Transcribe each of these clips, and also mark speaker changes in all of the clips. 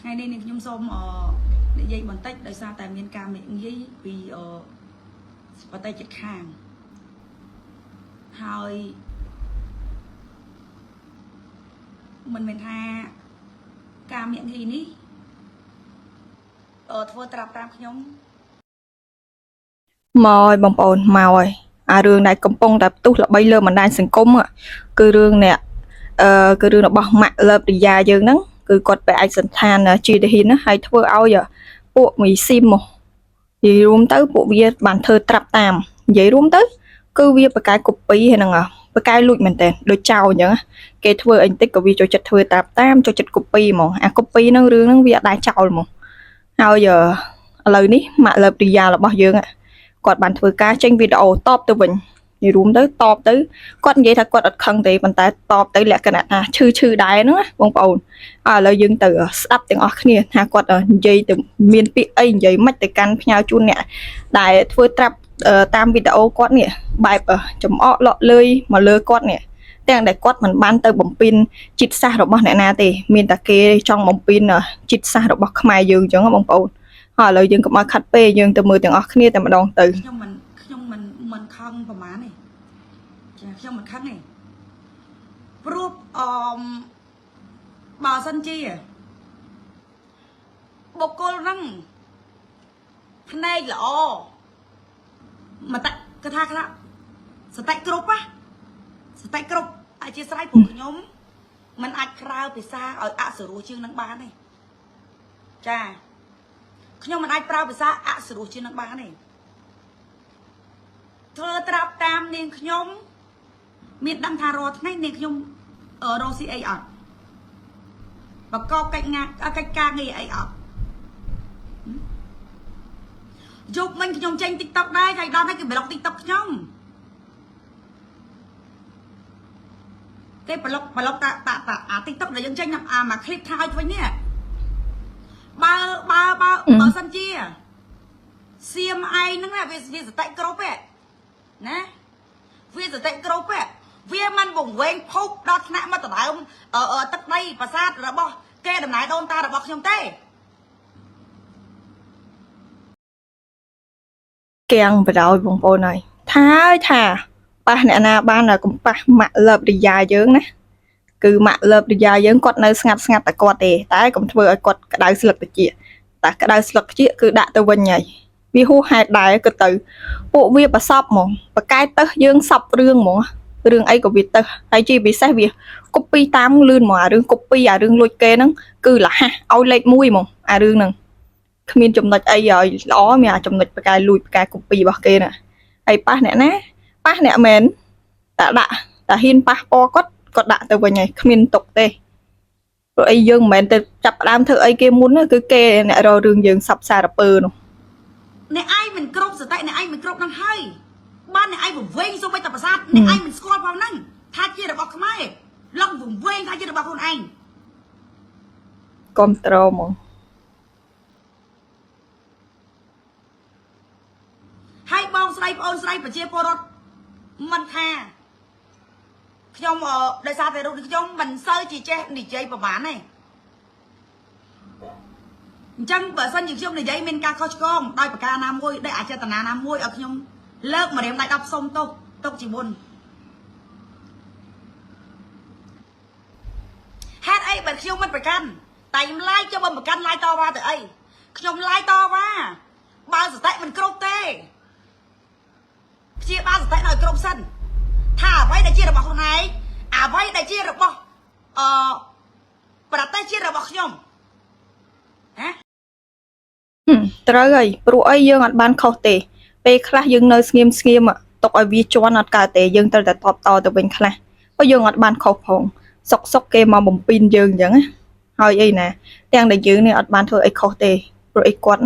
Speaker 1: ថ្ងៃនេះនាងខ្ញុំសូមនិយាយបន្តិចដោយសារតែមានការមេងាយពីប្រទេសជិតខាងហើយមិនមែនថាការមេងាយនេះធ្វើត្រាប់តាមខ្ញុំ
Speaker 2: មកឲ្យបងប្អូនមកឲ្យអារឿងដែលកំពុងតែផ្ទុះល្បីលើបណ្ដាញសង្គមគឺរឿងអ្នកគឺរឿងរបស់ម៉ាក់លើបរិយាយើងហ្នឹងគឺគាត់ไปឯកសណ្ឋានជាទាហានណាហើយធ្វើឲ្យពួកមីស៊ីមមកនិយាយរួមទៅពួកវាបានធ្វើត្រាប់តាមនិយាយរួមទៅគឺវាបកកែកូពីហ្នឹងបកកែលួចមែនតើដូចចោលអញ្ចឹងគេធ្វើអីបន្តិចក៏វាចូលចិត្តធ្វើត្រាប់តាមចូលចិត្តកូពីហ្មងអាកូពីហ្នឹងរឿងហ្នឹងវាអត់ដែរចោលហ្មងហើយឥឡូវនេះម៉ាក់លើបរិយារបស់យើងគាត់បានធ្វើការចេញវីដេអូតបទៅវិញនិយាយរួមទៅតបទៅគាត់និយាយថាគាត់អត់ខឹងទេប៉ុន្តែតបទៅលក្ខណៈថាឈឺដែរហ្នឹងបងប្អូនឥឡូវយើងទៅស្ដាប់ទាំងអស់គ្នាថាគាត់និយាយទៅមានពាក្យអីនិយាយមិនទៅកាន់ផ្ញើជូនអ្នកដែលធ្វើត្រាប់តាមវីដេអូគាត់នេះបែបចំអកលក់លុយមកលើគាត់នេះទាំងដែលគាត់មិនបានទៅបំពេញចិត្តសាស្ត្ររបស់អ្នកណាទេមានតែគេចង់បំពេញចិត្តសាស្ត្ររបស់ខ្មែរយើងអញ្ចឹងបងប្អូនហើយឥឡូវយើងកុំឲ្យខាត់ពេកយើងទៅមើលទាំងអស់គ្នាតែម្ដងទៅ
Speaker 1: ខ្ញុំមិនខឹងប្រហែលទេចាខ្ញុំមិនខឹងទេព្រោះបើសិនជាបុគ្គលហ្នឹងភ្នែកល្អមកតាកថាខ្លះសតិគ្រប់ណាសតិគ្រប់អធិស្ឋានពួកខ្ញុំមិនអាចក្រៅភាសាឲ្យអសរោះជាងនឹងបានទេចាខ្ញុំមិនអាចប្រើភាសាអសរោះជាងនឹងបានទេធ្វើត្រាប់តាមនាងខ្ញុំមានដឹងថារាល់ថ្ងៃនាងខ្ញុំរកស៊ីអីអត់បកកកិច្ចការងារអីអត់យប់មិញខ្ញុំចេញ TikTok ដែរថ្ងៃដល់ហើយគេប្លុក TikTok ខ្ញុំគេប្លុកអា TikTok ដែលយើងចេញអាមួយ clip ថាឲ្យវិញនេះបើសិនជាសៀមឯងហ្នឹងណាវាសតិគ្រប់ទេណាវាសតិគ្រប់ទេវាមិនបង្វែងភពដល់ថ្នាក់មកដដើមទឹកដីប្រាសាទរបស់គេដំណើរដូនតារបស់ខ្ញុំទេ
Speaker 2: កៀងបដ ாய் បងប្អូនហើយថាប៉ះអ្នកណាបានកំប៉ះម៉ាក់លើបរិយាយើងណាគឺម៉ាក់លើបរិយាយើងគាត់នៅស្ងាត់តែគាត់ទេតែកុំធ្វើឲ្យគាត់ក្តៅស្លឹកត្រចៀកតែក្តៅស្លឹកត្រចៀកគឺដាក់ទៅវិញហើយវាហួសហេតុដែរគឺទៅពួកវាប្រសពហ្មងបកែទៅយើងសពរឿងហ្មងរឿងអីក៏វាទៅហើយជាពិសេសវាកូពីតាមលឿនហ្មងអារឿងកូពីអារឿងលួចគេហ្នឹងគឺលះឲ្យលេខ1ហ្មងអារឿងហ្នឹងគ្មានចំណុចអីឲ្យល្អមានអាចំណុចបកែលួចបកែកូពីរបស់គេណាហើយប៉ះអ្នកណាប៉ះអ្នកមែនតែដាក់តែហ៊ានប៉ះពណ៌គាត់ដាក់ទៅវិញហើយគ្មានទុកទេព្រោះអីយើងមិនមែនទៅចាប់ផ្ដើមធ្វើអីគេមុនគឺគេអ្នករករឿងយើងសັບសារពើនោះ
Speaker 1: អ្នកឯងមិនគ្រប់សតិអ្នកឯងមិនគ្រប់នឹងហើយបានអ្នកឯងវង្វេងសូម្បីតែប្រាសាទអ្នកឯងមិនស្គាល់ផងហ្នឹងថាជារបស់ខ្មែរឡងវង្វេងថាជារបស់ខ្លួនឯង
Speaker 2: កុំត្រហ្មង
Speaker 1: ហើយបងស្រីប្អូនស្រីប្រជាពលរដ្ឋមិនថាខ្ញុំដោយសារតែរូបខ្ញុំមិនសូវជាចេះនិយាយប្រហែលទេអញ្ចឹងបើសិនជាខ្ញុំនិយាយមានការខុសឆ្គងដោយប្រការណាមួយដោយអចេតនាណាមួយឲ្យខ្ញុំលើកម្រាមដៃ10សុំទោសទុកជាមុនហេតុអីបើខ្ញុំមិនប្រកាន់តែខ្ញុំឡាយចុះបើប្រកាន់ឡាយតវ៉ាទៅអីខ្ញុំឡាយតវ៉ាបើសតិមិនគ្រប់ទេព្យាបាលសតិឲ្យគ្រប់សិនថាអ្វីដែលជារបស់ខ្លួនឯងអ្វីដែលជារបស់ប្រទេសជាតិរបស់ខ្ញុំណា
Speaker 2: ត្រូវហើយព្រោះអីយើងអត់បានខុសទេពេលខ្លះយើងនៅស្ងៀមទុកឲ្យវាជន់អត់កើតទេយើងត្រូវតែតបតទៅវិញខ្លះព្រោះយើងអត់បានខុសផងសុកគេមកបំពេញយើងអញ្ចឹងណាហើយអីណាទាំងដែលយើងនេះអត់បានធ្វើអីខុសទេព្រោះអីគាត់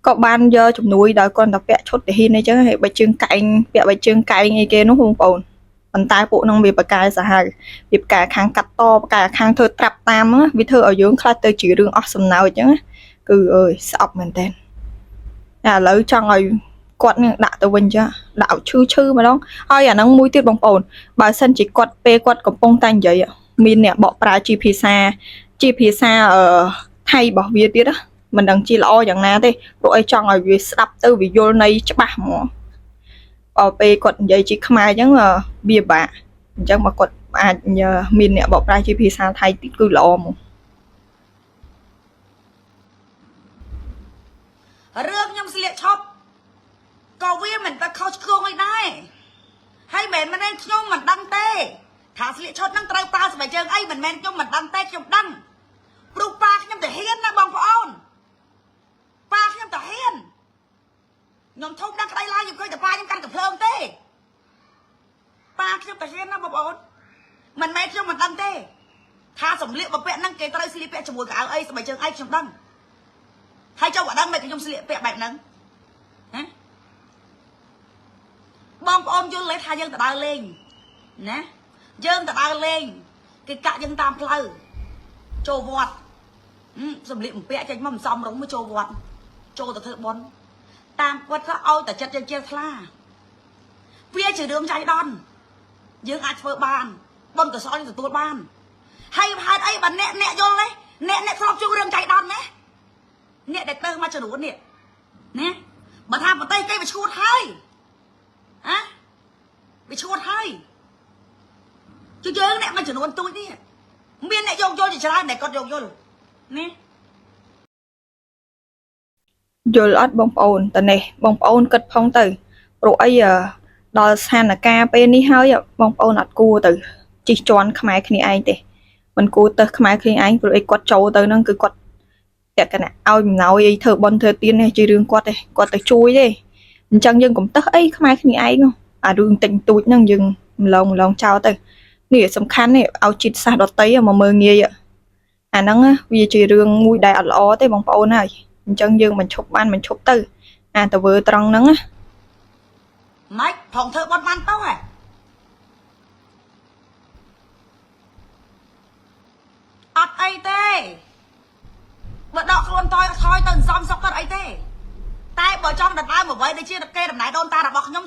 Speaker 2: ក៏បានយកជំនួយដោយគាត់តែពាក់ឈុតទាហានអីចឹងហើយបើជើងកែងពាក់បើជើងកែងអីគេនោះបងប្អូនប៉ុន្តែពួកនឹងវាបកកែសាហាវវាបកកែខាងកាត់តបកកែខាងធ្វើត្រាប់តាមវាធ្វើឲ្យយើងខ្លះទៅជារឿងអស់សំណើចអញ្ចឹងគឺអើយស្អប់មែនតើឥឡូវចង់ឲ្យគាត់នឹងដាក់ទៅវិញចាដាក់ឲ្យឈឺម្ដងហើយអាហ្នឹងមួយទៀតបងប្អូនបើសិនជាគាត់ពេលគាត់កំពុងតែនិយាយមានអ្នកបកប្រើជាភាសា ថៃរបស់វាទៀតណាមិនដឹងជាល្អយ៉ាងណាទេព្រោះអីចង់ឲ្យវាស្ដាប់ទៅវាយល់ន័យច្បាស់ហ្មងពេលគាត់និយាយជាខ្មែរអញ្ចឹងវាបាក់អញ្ចឹងបើគាត់អាចមានអ្នកបកប្រែជាភាសាថៃតិចគឺល្អហ្មង
Speaker 1: រឿងខ្ញុំស្លៀកឈប់ក៏វាមិនទៅខុសឆ្គងអីដែរហើយមិនមែនខ្ញុំមិនដឹងទេថាស្លៀកឈុតហ្នឹងត្រូវប្រើស្បែកជើងអីមិនមែនខ្ញុំមិនដឹងទេខ្ញុំដឹងព្រោះប៉ាខ្ញុំទៅហ៊ានណាបងប្អូនប៉ាខ្ញុំទៅហ៊ានខ្ញុំធំដល់ក្តីឡាយខ្ញុំឃើញតែប៉ាខ្ញុំកាន់កំភ្លើងទេប៉ាខ្ញុំទៅហ៊ានណាបងប្អូនមិនមែនខ្ញុំមិនដឹងទេថាសម្លៀកបំពាក់ហ្នឹងគេត្រូវស្លៀកពាក់ជាមួយកៅអៅអីស្បែកជើងអីខ្ញុំដឹងហើយចុះបើដឹងមិនខ្ញុំស្លៀកពាក់បែបហ្នឹងហ៎បងប្អូនយល់លេថាយើងទៅដើរលេងណាយើងទៅដើរលេងគេកាក់យើងតាមផ្លូវចូលវត្តសម្លៀកបំពាក់ចេញមកមិនសមរម្យមកចូលវត្តចូលទៅធ្វើបុណ្យតាមវត្តក៏ឲ្យតែចិត្តយើងជាថ្លាវាជារឿងចៃដន្យយើងអាចធ្វើបានបុណ្យកុសលយើងទទួលបានហើយហេតុអីបើអ្នកយល់ទេអ្នកធ្លាប់ជួបរឿងចៃដន្យណាអ្នកដែលទៅមកចំនួននេះណាបើថាប្រទេសគេវាឈួតហើយហ៎វាឈួតហើយជឿយើងអ្នកមួយចំនួនទូចនេះមានអ្នកយកយល់ជាច្រើនដែលគាត់យកយល់ណា
Speaker 2: យល់អត់បងប្អូនតនេះបងប្អូនគិតផងទៅព្រោះអីដល់ស្ថានភាពពេលនេះហើយបងប្អូនអត់គួរទៅជិះជាន់ខ្មែរគ្នាឯងទេមិនគួរទៅខ្មែរគ្នាឯងព្រោះអីគាត់ចូលទៅហ្នឹងគឺគាត់តែកណៈឲ្យអំណោយអីធ្វើបន់ធ្វើទៀននេះជារឿងគាត់ទេគាត់ទៅជួយទេអញ្ចឹងយើងកុំតឹសអីខ្មែរគ្នាឯងអារឿងតិចតួចហ្នឹងយើងម្លងចោលទៅនេះសំខាន់នេះឲ្យចិត្តសាសដតីមកមើងងាយអាហ្នឹងវាជារឿងមួយដែលអត់ល្អទេបងប្អូនហើយអញ្ចឹងយើងមិនឈប់បានមិនឈប់ទៅអាទៅវើត្រង់ហ្នឹងណា
Speaker 1: ម៉េចផងធ្វើបន់បានទៅហ៎អត់អីទេបើដកខ្លួនថយទៅសំសុកទៅអីទេតែបើចង់ដណ្ដើមអ្វីដូចជាគេដំណើរដូនតារបស់ខ្ញុំ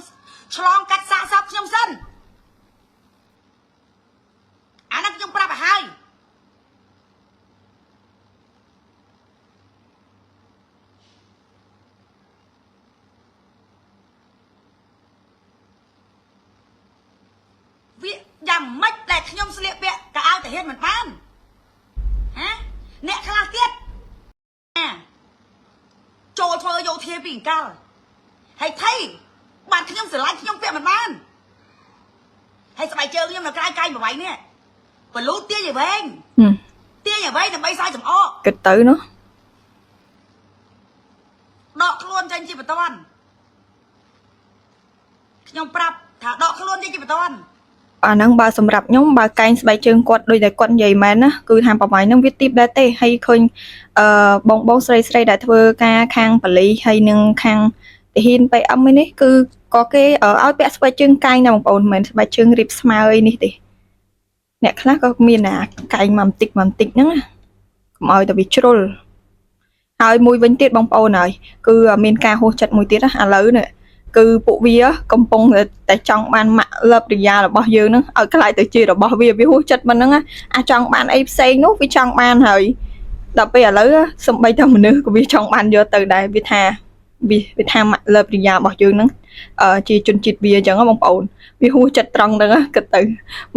Speaker 1: ឆ្លងកាត់សាកសពខ្ញុំសិនអានេះខ្ញុំប្រាប់ឲ្យហើយវាយ៉ាងម៉េចដែលខ្ញុំស្លៀកពាក់ក៏ឲ្យតែហ៊ានមិនបានហ៎អ្នកខ្លះទៀតចូលធ្វើយោធាពីអង្កលហើយថៃបានខ្ញុំស្រឡាញ់ខ្ញុំពាក់មិនបានហើយស្បែកជើងខ្ញុំនៅក្រៅកាយមួយនេះបលូតទាញឲ្យវែងទាញឲ្យវែងដើម្បីសើចំអក
Speaker 2: គិតទៅនោះ
Speaker 1: ដកខ្លួនចេញជាបន្ទាន់ខ្ញុំប្រាប់ថាដកខ្លួនចេញជាបន្ទាន់
Speaker 2: អាហ្នឹងបើសម្រាប់ខ្ញុំបើកែងស្បែកជើងគាត់ដូចតែគាត់និយាយមែនណាគឺថាប្រហែលហ្នឹងវាទីបដែរទេហើយឃើញបងស្រីដែលធ្វើការខាងប៉ូលីសហើយនឹងខាងទាហាន PM នេះគឺក៏គេឲ្យពាក់ស្បែកជើងកែងណាបងប្អូនមិនមែនស្បែកជើងរៀបស្មើអីនេះទេអ្នកខ្លះក៏មានអាកែងមកបន្តិចហ្នឹងណាកុំឲ្យតែវាជ្រុលហើយមួយវិញទៀតបងប្អូនហើយគឺមានការហួសចិត្តមួយទៀតណាឥឡូវនេះគឺពួកវាកំពុងតែចង់បានម៉ាក់លើបរិយារបស់យើងហ្នឹងឲ្យខ្លាយទៅជារបស់វាហួសចិត្តមិនហ្នឹងអាចង់បានអីផ្សេងនោះវាចង់បានហើយដល់ពេលឥឡូវសំបីតែមនុស្សក៏វាចង់បានយកទៅដែរវាថាម៉ាក់លើបរិយារបស់យើងហ្នឹងជាជនជាតិវាអញ្ចឹងបងប្អូនវាហួសចិត្តត្រង់ហ្នឹងគិតទៅ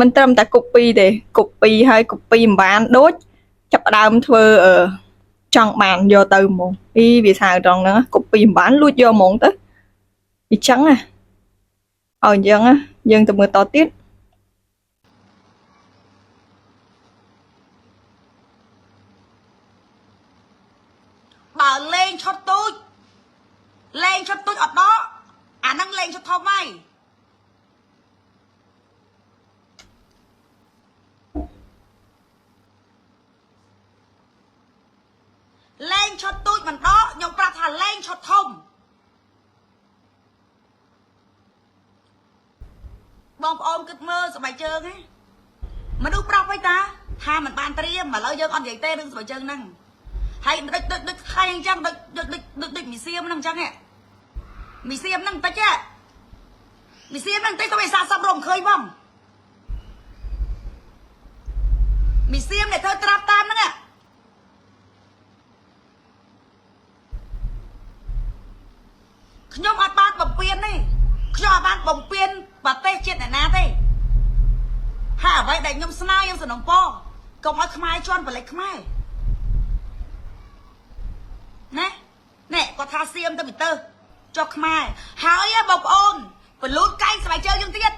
Speaker 2: មិនត្រឹមតែ copy ទេ copy ហើយ copy មិនបានដូចចាប់ដើមធ្វើចង់បានយកទៅហ្មងវាថាត្រង់ហ្នឹង copy មិនបានលួចយកហ្មងទៅអញ្ចឹងឲ្យអញ្ចឹងយើងទៅមើលតទៀត
Speaker 1: បើលេងឈុតទូចអត់ដកអាហ្នឹងលេងឈុតធំហើយលេងឈុតទូចមិនដកខ្ញុំប្រាប់ថាលេងឈុតធំបងប្អូនគិតមើលស្បែកជើងហ៎មនុស្សប្រាប់វិញតាថាមិនបានត្រៀមឥឡូវយើងអត់និយាយទេរឿងស្បែកជើងហ្នឹងហើយដូចខែអញ្ចឹងដូចមីសៀមហ្នឹងអញ្ចឹងមីសៀមហ្នឹងតិចមីសៀមហ្នឹងតិចទៅវាសាកសពរំឃើញបងមីសៀមដែលធ្វើត្រាប់តាមហ្នឹង បំពេញប្រទេសជាតិអ្នកណាទេហើយអ្វីដែលខ្ញុំស្នើយើងសំណពរកុំឲ្យខ្មែរជន់បលិចខ្មែរណាណែគាត់ថាសៀមទៅពីទៅចុះខ្មែរហើយបងប្អូនបលូតកែងស្បែកជើងយើងទៀត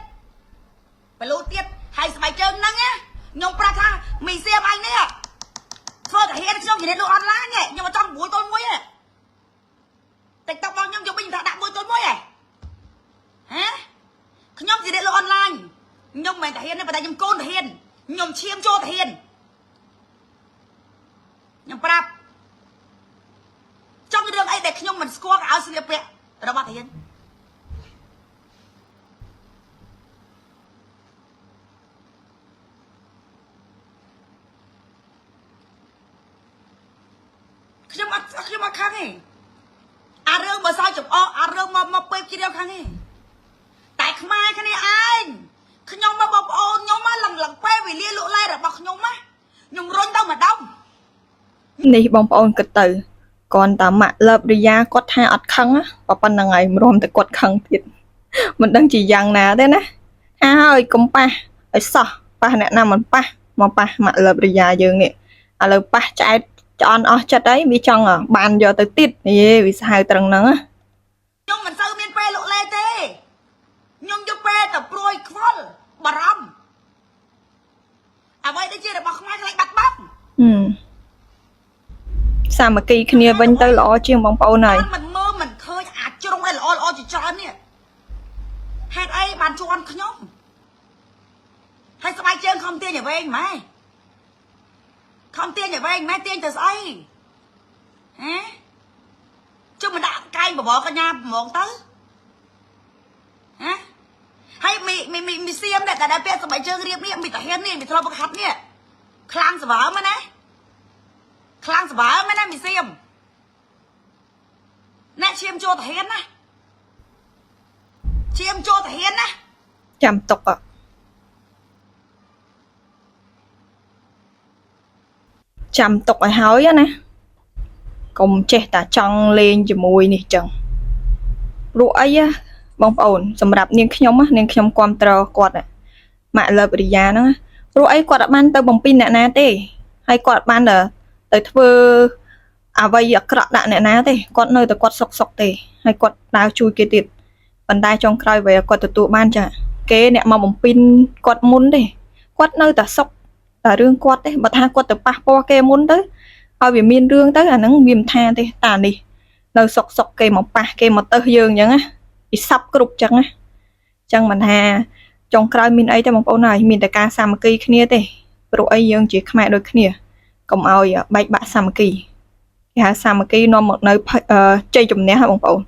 Speaker 1: បលូតទៀតហើយស្បែកជើងហ្នឹងខ្ញុំប្រាប់ថាមីសៀមអញនេះធ្វើតាហ៊ានខ្ញុំនិយាយលក់អនឡាញខ្ញុំមកចង់1 ទល់ 1ទេតិចតបងខ្ញុំយកវិញថាដាក់1 ទល់ 1ហ៎ហ៎ខ្ញុំនិយាយលក់អនឡាញខ្ញុំមិនតាហ៊ានទេប៉ុន្តែខ្ញុំកូនតាហ៊ានខ្ញុំឈាមចូលតាហ៊ានខ្ញុំប្រាប់ចង់រឿងអីដែលខ្ញុំមិនស្គាល់ក៏ឲ្យស្លៀកពាក់របស់តាហ៊ានខ្ញុំអត់ខាងទេអារឿងបើសោយចំអកអារឿងមកពេកជ្រាវខាងទេតែខ្មែរគ្នាឯងខ្ញុំមកបងប្អូនខ្ញុំមកលឹងពេលវេលាលក់ឡែរបស់ខ្ញុំខ្ញុំរុញទៅម្ដង
Speaker 2: នេះបងប្អូនគិតទៅគ្រាន់តែម៉ាក់លើបរិយាគាត់ថាអត់ខឹងប៉ុណ្្នឹងហើយមិនរំតែគាត់ខឹងទៀតមិនដឹងជាយ៉ាងណាទេណាថាហើយកុំប៉ះឲ្យសោះប៉ះអ្នកណាមិនប៉ះមកប៉ះម៉ាក់លើបរិយាយើងនេះឥឡូវប៉ះឆ្អែតឆ្អន់អស់ចិត្តអីវាចង់បានយកទៅទៀតយេវាសាហាវត្រឹងហ្នឹង
Speaker 1: ខ្ញុំមិនសូវមានពេលលក់លេទេខ្ញុំយកពេលទៅព្រួយខ្វល់បារម្ភអ្វីដែលជារបស់ខ្មែរខ្លាចបាត់បង់
Speaker 2: សាមគ្គីគ្នាវិញទៅល្អជាងបងប្អូនហើយ
Speaker 1: មិនមើលមិនឃើញអាចជ្រុងឲ្យល្អជាច្រើននេះហេតុអីបានជន់ខ្ញុំហើយស្បែកជើងខំទាញឲ្យវែងម៉ែខំទាញឲ្យវែងម៉ែទាញទៅស្អីហ៎ជុំមកដាក់កែងបបរកញ្ញាហ្មងទៅហ៎ហើយមីសៀមតែពាក់ស្បែកជើងរៀបនេះមីតាហ៊ាននេះមីធ្លាប់បង្ហាត់នេះខ្លាំងសបើមែនណាខ្លាំងសបើមែនណាមីសៀមអ្នកឈាមចូលតាហ៊ានណាឈាមចូលតាហ៊ានណា
Speaker 2: ចាំទុកចាំទុកឲ្យហើយណាកុំចេះតែចង់លេងជាមួយនេះចឹងព្រោះអីបងប្អូនសម្រាប់នាងខ្ញុំនាងខ្ញុំគាំទ្រគាត់ម៉ាក់លើបរិយាហ្នឹងព្រោះអីគាត់អត់បានទៅបំពេញអ្នកណាទេហើយគាត់អត់បានទៅធ្វើអ្វីអាក្រក់ដាក់អ្នកណាទេគាត់នៅតែគាត់សុកទេហើយគាត់ដើរជួយគេទៀតប៉ុន្តែចុងក្រោយវាគាត់ទទួលបានចាគេអ្នកមកបំពេញគាត់មុនទេគាត់នៅតែសុកតែរឿងគាត់ទេបើថាគាត់ទៅប៉ះពាល់គេមុនទៅហើយវាមានរឿងទៅអាហ្នឹងវាមិនថាទេតានេះនៅសុកគេមកប៉ះគេមកទៅយើងអញ្ចឹងណាពិស័ព្ទគ្រប់អញ្ចឹងណាអញ្ចឹងមិនថាចុងក្រោយមានអីទេបងប្អូនហើយមានតែការសាមគ្គីគ្នាទេព្រោះអីយើងជាខ្មែរដូចគ្នាកុំឲ្យបែកបាក់សាមគ្គីគេហៅសាមគ្គីនាំមកនៅជ័យជំនះបងប្អូន